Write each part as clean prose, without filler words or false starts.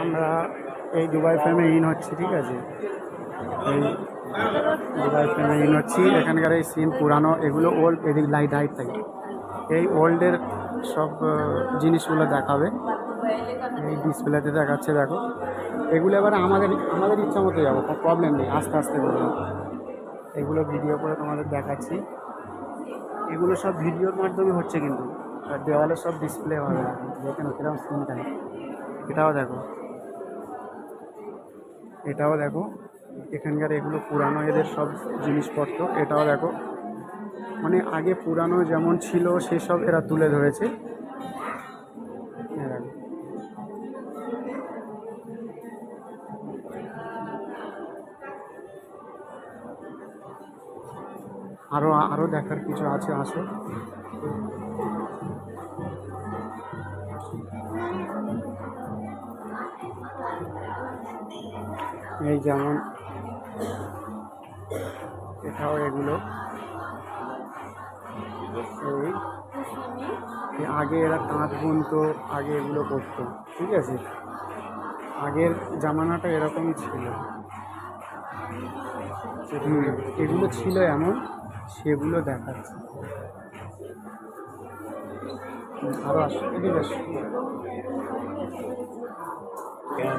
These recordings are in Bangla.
আমরা এই দুবাই ফ্রেমে ইন হচ্ছি, ঠিক আছে। এই দুবাই ফ্রেমে ইন হচ্ছি। এখানকার এই সিন পুরানো, এগুলো ওল্ড, এদিক লাইট হাইট থাকে। এই ওল্ডের সব জিনিসগুলো দেখাবে, এই ডিসপ্লেতে দেখাচ্ছে, দেখো। এগুলো এবার আমাদের আমাদের ইচ্ছা মতো যাবো, কোনো প্রবলেম নেই, আস্তে আস্তে করবো। এগুলো ভিডিও করে তোমাদের দেখাচ্ছি। এগুলো সব ভিডিওর মাধ্যমে হচ্ছে, কিন্তু আর দেওয়ালে সব ডিসপ্লে হবে। দেখে না কিরকম সিনটা, এটাও দেখো, এটাও দেখো। এখানকার এগুলো পুরানো, এদের সব জিনিসপত্র। এটাও দেখো, মানে আগে পুরানো যেমন ছিল সেসব এরা তুলে ধরেছে। এরা আরও আরও দেখার কিছু আছে, আসো। এই যেমন এটাও, এগুলো এই আগে এরা তাঁত বুনতো, আগে এগুলো করতো, ঠিক আছে। আগের জামানাটা এরকমই ছিল। এগুলো ছিল এমন, সেগুলো দেখাচ্ছে। আরও আসো, এদিকে আসো।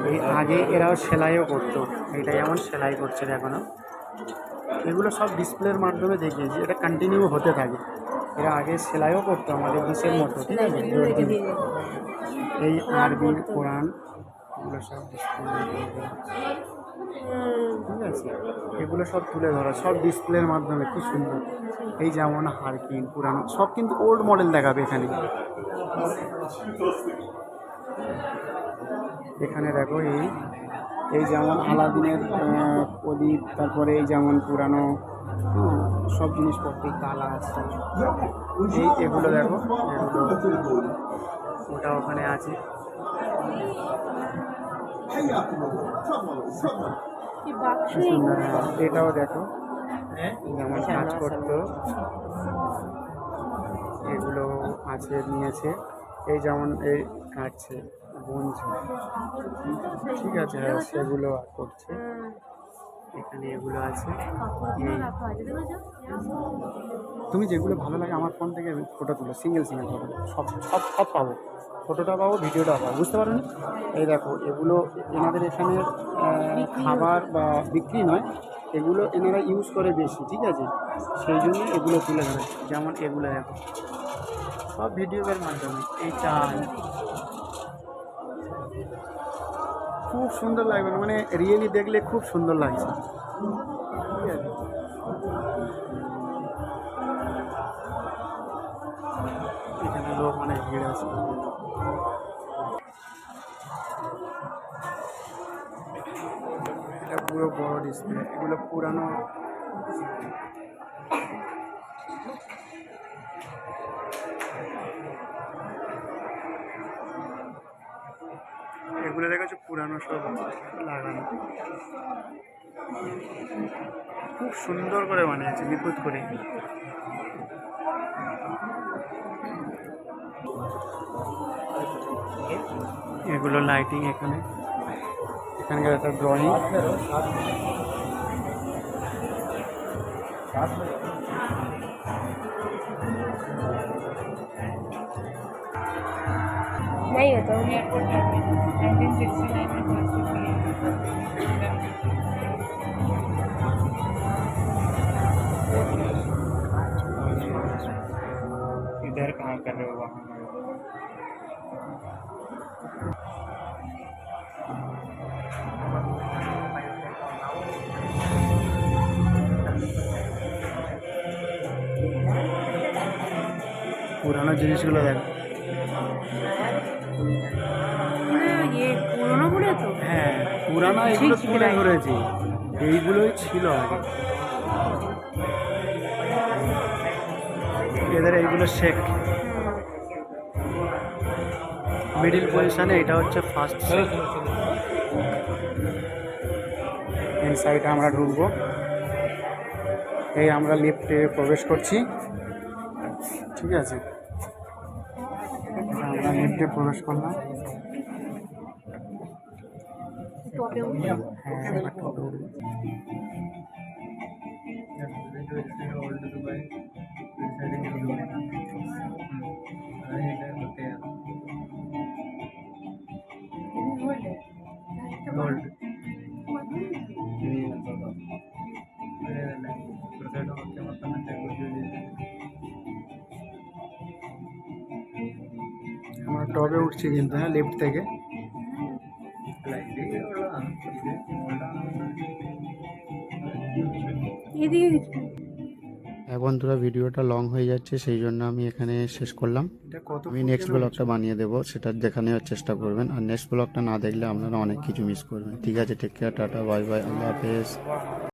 এই আগে এরাও সেলাইও করতো, এটা যেমন সেলাই করছে দেখো না। এগুলো সব ডিসপ্লের মাধ্যমে দেখিয়েছি, এটা কন্টিনিউ হতে থাকে। এরা আগে সেলাইও করতো আমাদের দেশের মতো, ঠিক আছে। এই আরবি কোরআন, এগুলো সব ডিসপ্লে, ঠিক আছে। এগুলো সব তুলে ধরা, সব ডিসপ্লের মাধ্যমে, কি সুন্দর। এই যেমন হারকিন পুরানো, সব কিন্তু ওল্ড মডেল দেখাবে এখানে। এখানে দেখো, এই এই যেমন আলাদিনের প্রদীপ, তারপরে এই যেমন পুরানো সব জিনিসপত্র, তালা আছে। এই এগুলো দেখো, এগুলো ওটা ওখানে আছে। এটাও দেখো, যেমন কাজ করতো, এগুলো আছে, নিয়েছে। এই যেমন এই কাটছে, বুনছে, ঠিক আছে, হ্যাঁ সেগুলো করছে। এখানে এগুলো আছে। তুমি যেগুলো ভালো লাগে আমার ফোন থেকে ফটো তুলো, সিঙ্গেল সিঙ্গেল ফটো, সব সব সব পাবো, ফটোটা পাবো, ভিডিওটা পাবো, বুঝতে পারো না। এই দেখো, এগুলো এনাদের এখানে খাবার বা বিক্রি নয়, এগুলো এনারা ইউজ করে বেশি, ঠিক আছে। সেই জন্য এগুলো তুলে ধরে, যেমন এগুলো দেখো, সব ভিডিওর মাধ্যমে। এই চাল খুব সুন্দর লাগবে, মানে রিয়েলি দেখলে খুব সুন্দর লাগছে, ঠিক আছে। এখানে লোক অনেক ভিড় আছে। এটা পুরো বড় ডিসপ্লে, এগুলো পুরানো। এগুলো দেখেছো, পুরানো সব লাগানো, খুব সুন্দর করে বানিয়েছে, নিখুঁত করে। এগুলো লাইটিং, এখানে এখানকার একটা ড্রয়িং। नहीं होता एयरपोर्ट 1969 में इधर कहाँ कर रहे हो, वहाँ পুরানো জিনিসগুলো দেখ। পুরোনো বলে তো, হ্যাঁ পুরানো, এগুলো তুলে ধরেছি, এইগুলোই ছিল আগে। এদের এইগুলো শেখ, মিডিল পজিশনে, এটা হচ্ছে ফার্স্ট। ইনসাইডে আমরা ঢুকবো, এই আমরা লিফটে প্রবেশ করছি, ঠিক আছে। আমরা লিফটে প্রবেশ করলাম। টপে উঠে হ্যাঁ এবার টপে উঠবো। আমরা টপে উঠছি কিন্তু, হ্যাঁ, লিফট থেকে। এদিকে কিছু হ্যাঁ বন্ধুরা, ভিডিওটা লং হয়ে যাচ্ছে, সেই জন্য আমি এখানে শেষ করলাম। আমি নেক্সট ব্লগটা বানিয়ে দেবো, সেটা দেখা নেওয়ার চেষ্টা করবেন। আর নেক্সট ব্লগটা না দেখলে আপনারা অনেক কিছু মিস করবেন। ঠিক আছে, take care, tata, bye bye, আল্লাহ হাফেজ।